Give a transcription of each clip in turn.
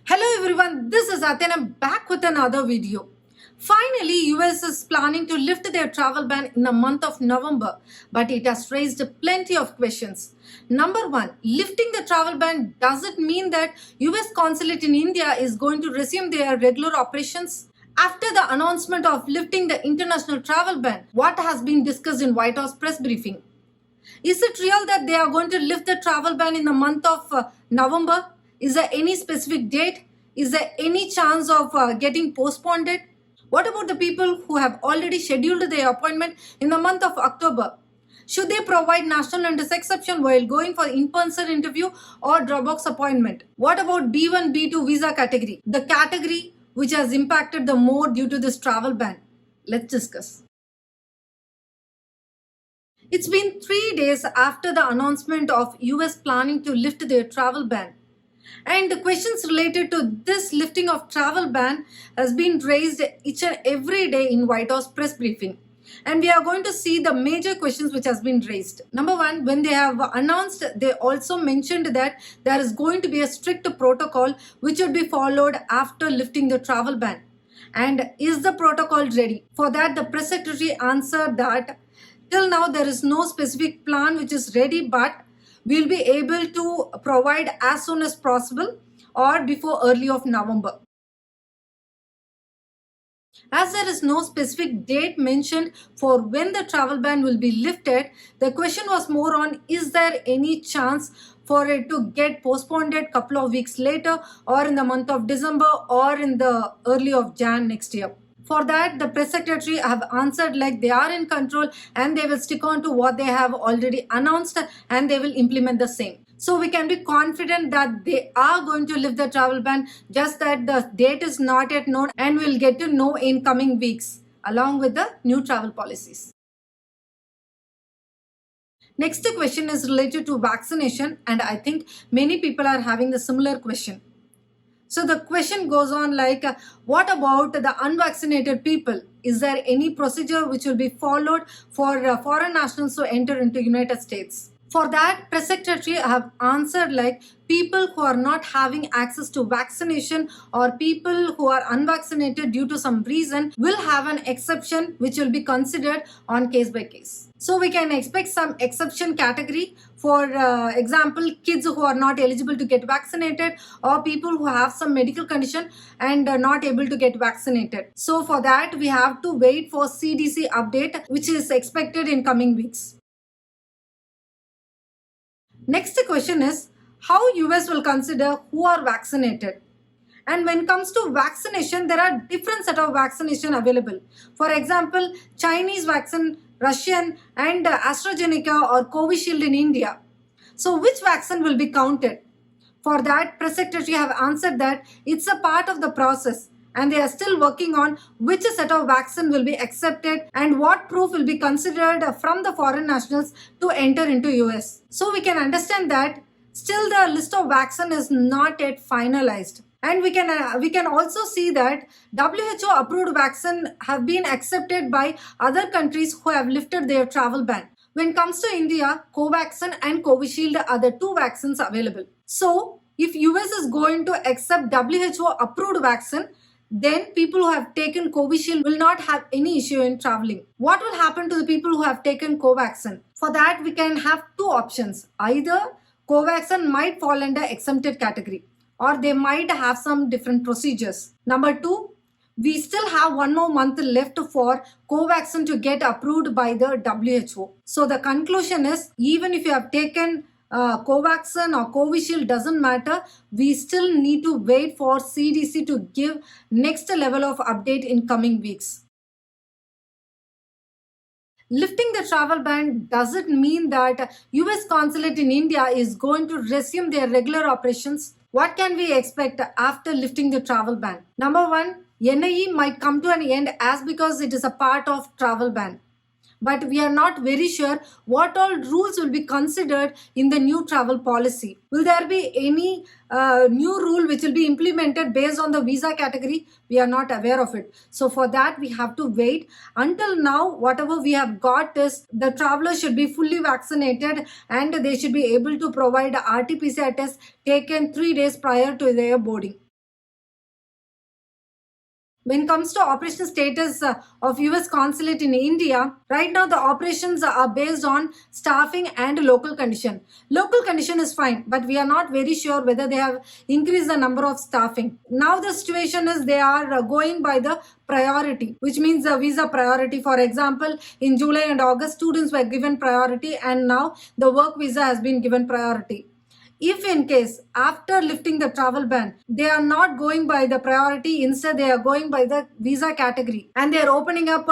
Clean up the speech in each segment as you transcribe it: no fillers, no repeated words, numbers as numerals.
Hello everyone, this is Aten. I'm back with another video. Finally, US is planning to lift their travel ban in the month of November, but it has raised plenty of questions. Number one, lifting the travel ban doesn't mean that US consulate in India is going to resume their regular operations. After the announcement of lifting the international travel ban, what has been discussed in White House press briefing? Is it real that they are going to lift the travel ban in the month of November? Is there any specific date? Is there any chance of getting postponed? What about the people who have already scheduled their appointment in the month of October? Should they provide national interest exception while going for in-person interview or Dropbox appointment? What about B1, B2 visa category? The category which has impacted the more due to this travel ban. Let's discuss. It's been 3 days after the announcement of US planning to lift their travel ban. And the questions related to this lifting of travel ban has been raised each and every day in White House press briefing. And we are going to see the major questions which has been raised. Number one, when they have announced, they also mentioned that there is going to be a strict protocol which will be followed after lifting the travel ban. And is the protocol ready? For that, the press secretary answered that till now there is no specific plan which is ready, but we'll be able to provide as soon as possible or before early of November. As there is no specific date mentioned for when the travel ban will be lifted, the question was more on, is there any chance for it to get postponed a couple of weeks later or in the month of December or in the early of Jan next year. For that, the press secretary have answered like they are in control and they will stick on to what they have already announced and they will implement the same. So we can be confident that they are going to lift the travel ban, just that the date is not yet known and we'll get to know in coming weeks along with the new travel policies. Next question is related to vaccination, and I think many people are having the similar question. So the question goes on like, what about the unvaccinated people? Is there any procedure which will be followed for foreign nationals to enter into United States? For that, press secretary have answered like people who are not having access to vaccination or people who are unvaccinated due to some reason will have an exception which will be considered on case by case. So we can expect some exception category, for example, kids who are not eligible to get vaccinated or people who have some medical condition and are not able to get vaccinated. So for that, we have to wait for CDC update which is expected in coming weeks. Next question is how US will consider who are vaccinated. And when it comes to vaccination, there are different set of vaccination available. For example, Chinese vaccine, Russian and AstraZeneca or Covishield in India. So which vaccine will be counted? For that, press secretary have answered that it's a part of the process and they are still working on which set of vaccine will be accepted and what proof will be considered from the foreign nationals to enter into US. So we can understand that still the list of vaccine is not yet finalized. And we can also see that WHO approved vaccine have been accepted by other countries who have lifted their travel ban. When it comes to India, Covaxin and Covishield are the two vaccines available. So if US is going to accept WHO approved vaccine, then people who have taken Covishield will not have any issue in traveling. What will happen to the people who have taken Covaxin? For that, we can have two options. Either Covaxin might fall under exempted category or they might have some different procedures. Number two, we still have 1 more month left for Covaxin to get approved by the WHO. So the conclusion is, even if you have taken Covaxin or Covishield, doesn't matter. We still need to wait for CDC to give next level of update in coming weeks. Lifting the travel ban doesn't mean that US consulate in India is going to resume their regular operations. What can we expect after lifting the travel ban? Number one, NIE might come to an end as because it is a part of travel ban. But we are not very sure what all rules will be considered in the new travel policy. Will there be any new rule which will be implemented based on the visa category? We are not aware of it. So for that, we have to wait. Until now, whatever we have got is the travelers should be fully vaccinated and they should be able to provide RT-PCR test taken 3 days prior to their boarding. When it comes to operational status of US consulate in India, right now the operations are based on staffing and local condition. Local condition is fine, but we are not very sure whether they have increased the number of staffing. Now the situation is they are going by the priority, which means the visa priority. For example, in July and August, students were given priority, and now the work visa has been given priority. If in case after lifting the travel ban, they are not going by the priority, instead they are going by the visa category, and they are opening up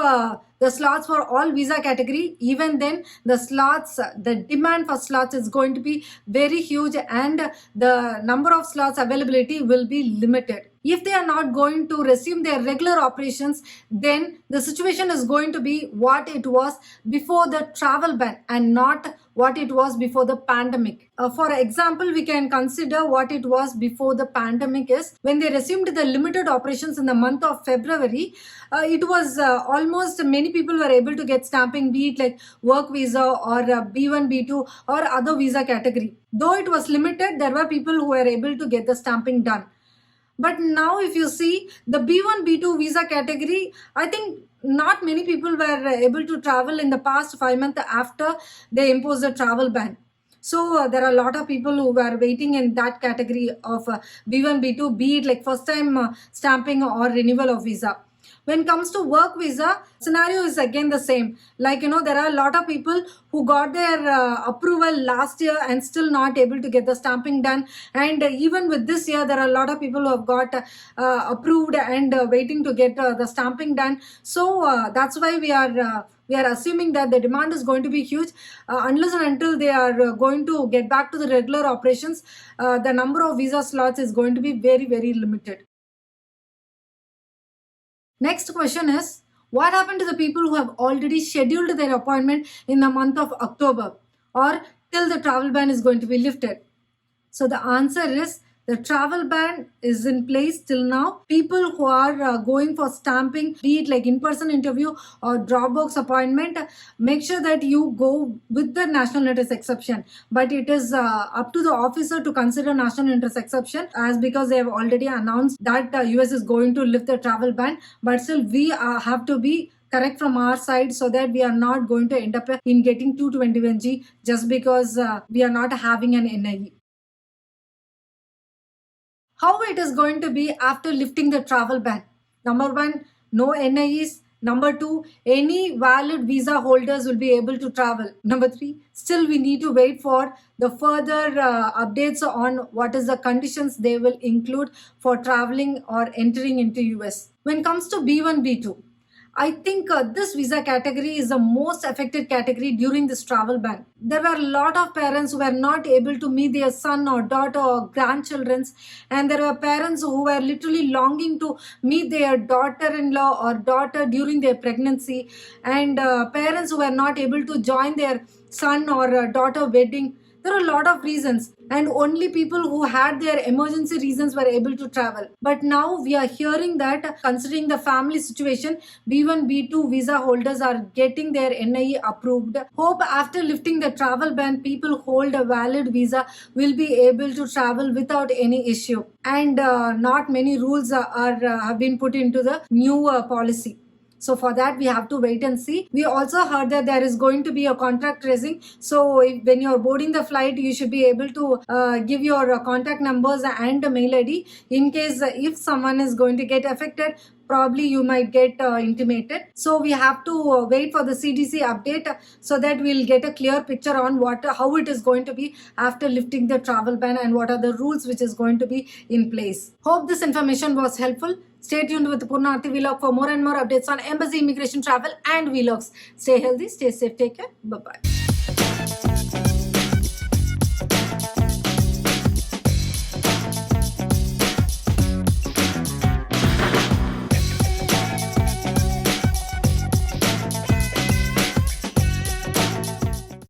the slots for all visa category, even then the slots, the demand for slots is going to be very huge, and the number of slots availability will be limited. If they are not going to resume their regular operations, then the situation is going to be what it was before the travel ban and not what it was before the pandemic. For example, we can consider what it was before the pandemic is when they resumed the limited operations in the month of February. It was almost many people were able to get stamping, be it like work visa or B1, B2 or other visa category. Though it was limited, there were people who were able to get the stamping done. But now if you see the B1, B2 visa category, I think not many people were able to travel in the past 5 months after they imposed the travel ban. So there are a lot of people who were waiting in that category of B1, B2, be it like first time stamping or renewal of visa. When it comes to work visa, scenario is again the same. Like, there are a lot of people who got their approval last year and still not able to get the stamping done. And even with this year, there are a lot of people who have got approved and waiting to get the stamping done. So that's why we are assuming that the demand is going to be huge. Unless and until they are going to get back to the regular operations, the number of visa slots is going to be very, very limited. Next question is, what happened to the people who have already scheduled their appointment in the month of October or till the travel ban is going to be lifted? So the answer is, the travel ban is in place till now. People who are going for stamping, be it like in-person interview or Dropbox appointment, make sure that you go with the national interest exception. But it is up to the officer to consider national interest exception, as because they have already announced that US is going to lift the travel ban. But still, we have to be correct from our side so that we are not going to end up in getting 221G just because we are not having an NIE. How it is going to be after lifting the travel ban? Number 1, no NIEs. Number 2, any valid visa holders will be able to travel. Number 3, still we need to wait for the further updates on what is the conditions they will include for traveling or entering into US. When it comes to B1, B2, I think this visa category is the most affected category during this travel ban. There were a lot of parents who were not able to meet their son or daughter or grandchildren, and there were parents who were literally longing to meet their daughter-in-law or daughter during their pregnancy, and parents who were not able to join their son or daughter wedding. There are a lot of reasons, and only people who had their emergency reasons were able to travel. But now we are hearing that considering the family situation, B1, B2 visa holders are getting their NIE approved. Hope after lifting the travel ban, people hold a valid visa will be able to travel without any issue. And not many rules have been put into the new policy. So for that, we have to wait and see. We also heard that there is going to be a contact tracing. So when you're boarding the flight, you should be able to give your contact numbers and mail ID. In case if someone is going to get affected, probably you might get intimated. So we have to wait for the CDC update so that we'll get a clear picture on how it is going to be after lifting the travel ban and what are the rules which is going to be in place. Hope this information was helpful. Stay tuned with Purna Aarti Vlog for more and more updates on embassy, immigration, travel and vlogs. Stay healthy, stay safe, take care. Bye-bye.